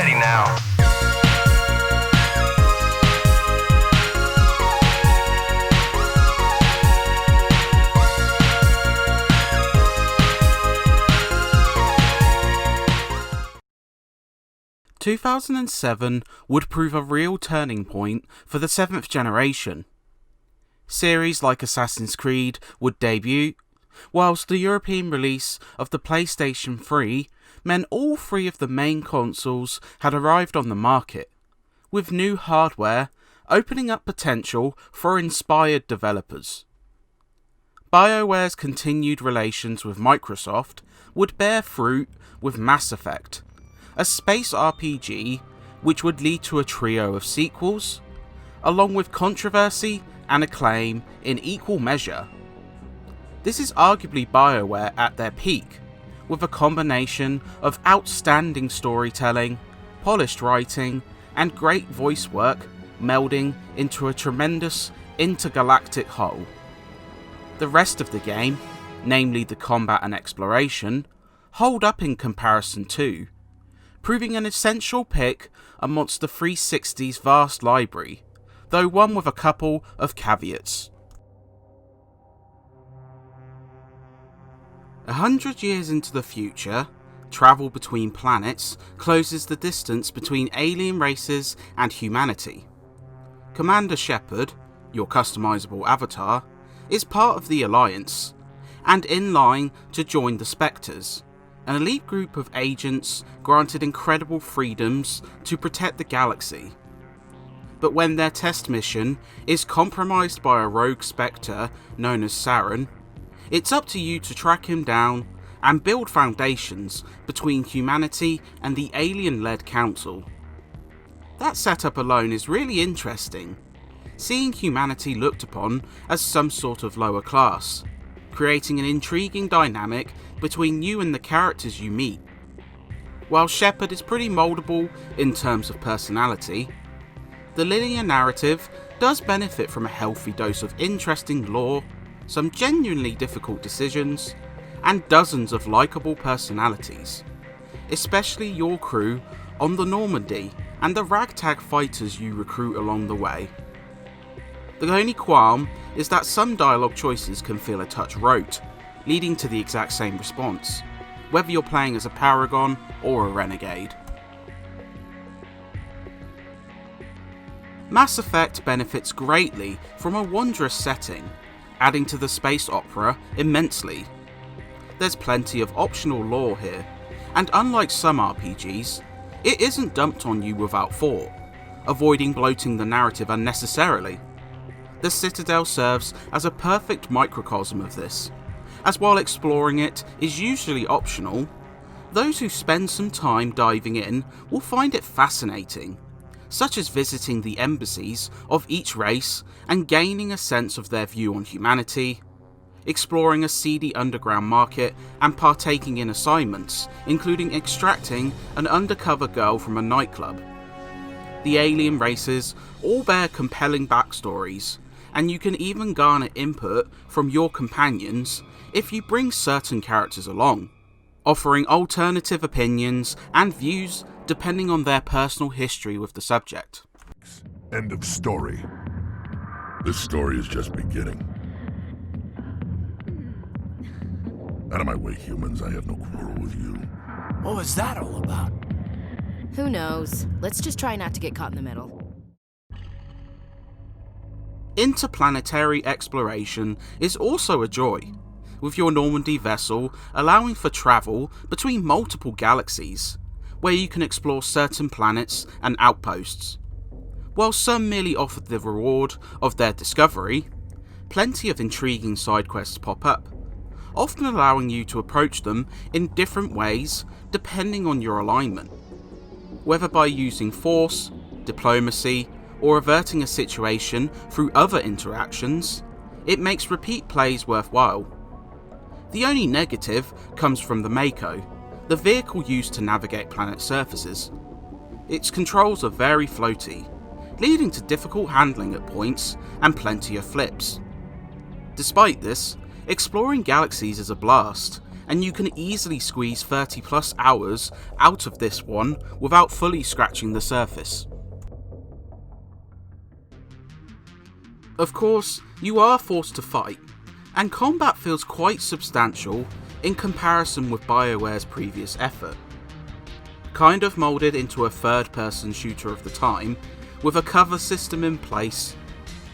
ready now. 2007 would prove a real turning point for the 7th generation. Series like Assassin's Creed would debut, whilst the European release of the PlayStation 3 meant all three of the main consoles had arrived on the market, with new hardware opening up potential for inspired developers. BioWare's continued relations with Microsoft would bear fruit with Mass Effect, a space RPG which would lead to a trio of sequels, along with controversy and acclaim in equal measure. This is arguably BioWare at their peak, with a combination of outstanding storytelling, polished writing, and great voice work melding into a tremendous intergalactic whole. The rest of the game, namely the combat and exploration, hold up in comparison too, proving an essential pick amongst the 360's vast library, though one with a couple of caveats. 100 years into the future, travel between planets closes the distance between alien races and humanity. Commander Shepard, your customizable avatar, is part of the Alliance, and in line to join the Spectres, an elite group of agents granted incredible freedoms to protect the galaxy. But when their test mission is compromised by a rogue Spectre known as Saren, it's up to you to track him down and build foundations between humanity and the alien-led council. That setup alone is really interesting, seeing humanity looked upon as some sort of lower class, creating an intriguing dynamic between you and the characters you meet. While Shepard is pretty moldable in terms of personality, the linear narrative does benefit from a healthy dose of interesting lore, some genuinely difficult decisions, and dozens of likeable personalities, especially your crew on the Normandy and the ragtag fighters you recruit along the way. The only qualm is that some dialogue choices can feel a touch rote, leading to the exact same response, whether you're playing as a Paragon or a Renegade. Mass Effect benefits greatly from a wondrous setting, adding to the space opera immensely. There's plenty of optional lore here, and unlike some RPGs, it isn't dumped on you without thought, avoiding bloating the narrative unnecessarily. The Citadel serves as a perfect microcosm of this, as while exploring it is usually optional, those who spend some time diving in will find it fascinating, such as visiting the embassies of each race and gaining a sense of their view on humanity, exploring a seedy underground market and partaking in assignments, including extracting an undercover girl from a nightclub. The alien races all bear compelling backstories, and you can even garner input from your companions if you bring certain characters along, offering alternative opinions and views depending on their personal history with the subject. End of story. This story is just beginning. Out of my way, humans. I have no quarrel with you. What was that all about? Who knows? Let's just try not to get caught in the middle. Interplanetary exploration is also a joy, with your Normandy vessel allowing for travel between multiple galaxies, where you can explore certain planets and outposts. While some merely offer the reward of their discovery, plenty of intriguing side quests pop up, often allowing you to approach them in different ways depending on your alignment. Whether by using force, diplomacy, or averting a situation through other interactions, it makes repeat plays worthwhile. The only negative comes from the Mako, the vehicle used to navigate planet surfaces. Its controls are very floaty, leading to difficult handling at points and plenty of flips. Despite this, exploring galaxies is a blast, and you can easily squeeze 30 plus hours out of this one without fully scratching the surface. Of course, you are forced to fight, and combat feels quite substantial in comparison with BioWare's previous effort. Kind of moulded into a third-person shooter of the time, with a cover system in place,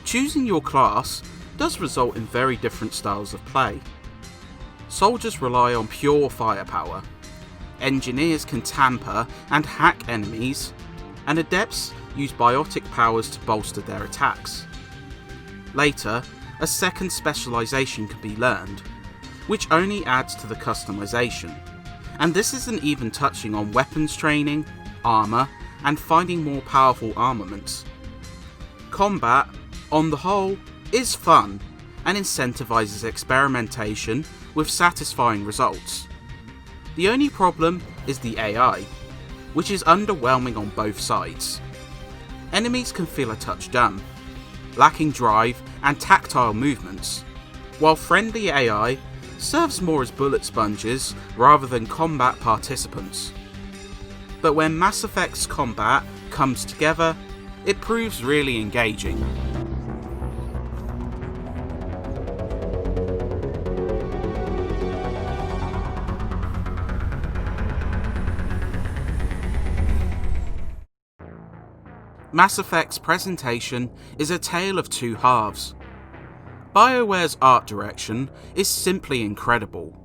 choosing your class does result in very different styles of play. Soldiers rely on pure firepower, engineers can tamper and hack enemies, and adepts use biotic powers to bolster their attacks. Later, a second specialisation can be learned, which only adds to the customization, and this isn't even touching on weapons training, armour, and finding more powerful armaments. Combat, on the whole, is fun and incentivises experimentation with satisfying results. The only problem is the AI, which is underwhelming on both sides. Enemies can feel a touch dumb, lacking drive and tactile movements, while friendly AI serves more as bullet sponges rather than combat participants. But when Mass Effect's combat comes together, it proves really engaging. Mass Effect's presentation is a tale of two halves. BioWare's art direction is simply incredible,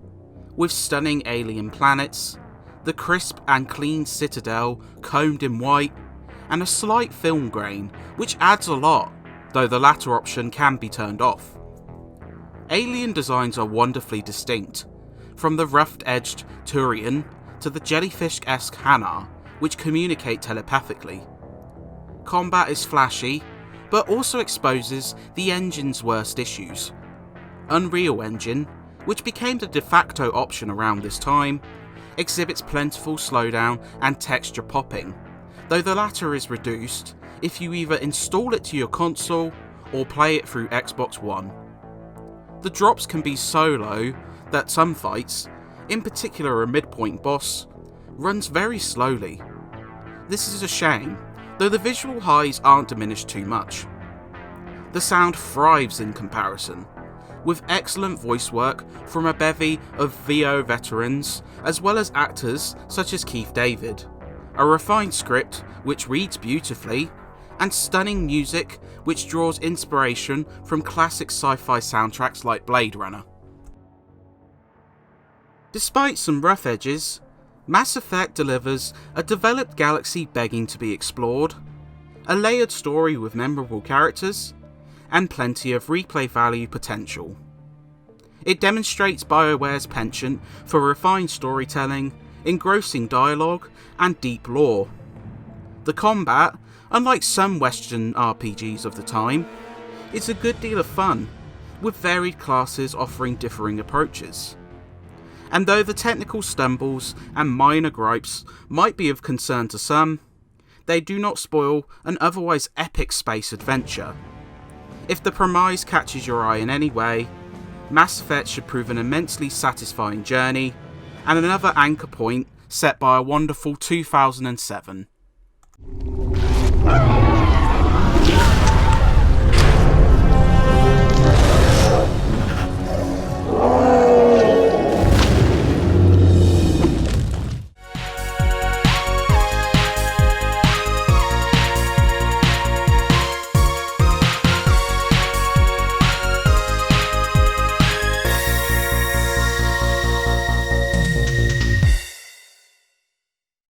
with stunning alien planets, the crisp and clean citadel combed in white, and a slight film grain which adds a lot, though the latter option can be turned off. Alien designs are wonderfully distinct, from the rough-edged Turian to the jellyfish-esque Hanar, which communicate telepathically. Combat is flashy, but also exposes the engine's worst issues. Unreal Engine, which became the de facto option around this time, exhibits plentiful slowdown and texture popping, though the latter is reduced if you either install it to your console or play it through Xbox One. The drops can be so low that some fights, in particular a midpoint boss, runs very slowly. This is a shame, though the visual highs aren't diminished too much. The sound thrives in comparison, with excellent voice work from a bevy of VO veterans, as well as actors such as Keith David, a refined script which reads beautifully, and stunning music which draws inspiration from classic sci-fi soundtracks like Blade Runner. Despite some rough edges, Mass Effect delivers a developed galaxy begging to be explored, a layered story with memorable characters, and plenty of replay value potential. It demonstrates BioWare's penchant for refined storytelling, engrossing dialogue, and deep lore. The combat, unlike some Western RPGs of the time, is a good deal of fun, with varied classes offering differing approaches. And though the technical stumbles and minor gripes might be of concern to some, they do not spoil an otherwise epic space adventure. If the premise catches your eye in any way, Mass Effect should prove an immensely satisfying journey, and another anchor point set by a wonderful 2007.